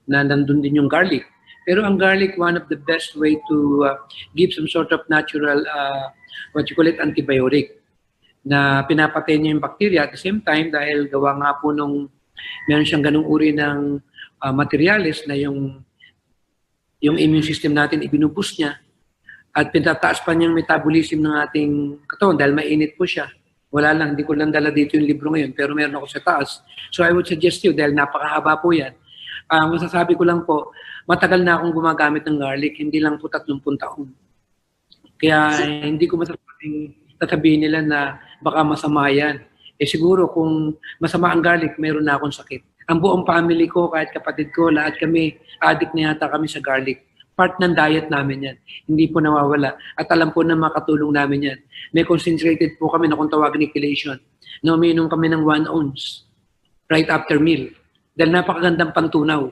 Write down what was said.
na nandun din yung garlic. Pero ang garlic, one of the best way to give some sort of natural, what you call it, antibiotic, na pinapatay niya yung bacteria. At the same time, dahil gawa nga po nung meron siyang ganung uri ng materials na yung immune system natin ibinuboost niya at pinatataas pa niyang metabolism ng ating katawan dahil mainit po siya. Wala lang, hindi ko lang dala dito yung libro ngayon, pero meron ako sa taas. So I would suggest you, dahil napakahaba po yan, masasabi ko lang po, matagal na akong gumagamit ng garlic, hindi lang po 30 taon. Kaya hindi ko masasabing tatabihin nila na baka masama yan. Eh siguro kung masama ang garlic, meron na akong sakit. Ang buong family ko, kahit kapatid ko, lahat kami, addict na yata kami sa garlic. Part ng diet namin yan. Hindi po nawawala. At alam po na makatulong namin yan. May concentrated po kami na kung tawagin ni chelation. Na umiinom kami ng 1 ounce right after meal. Dahil napakagandang pantunaw.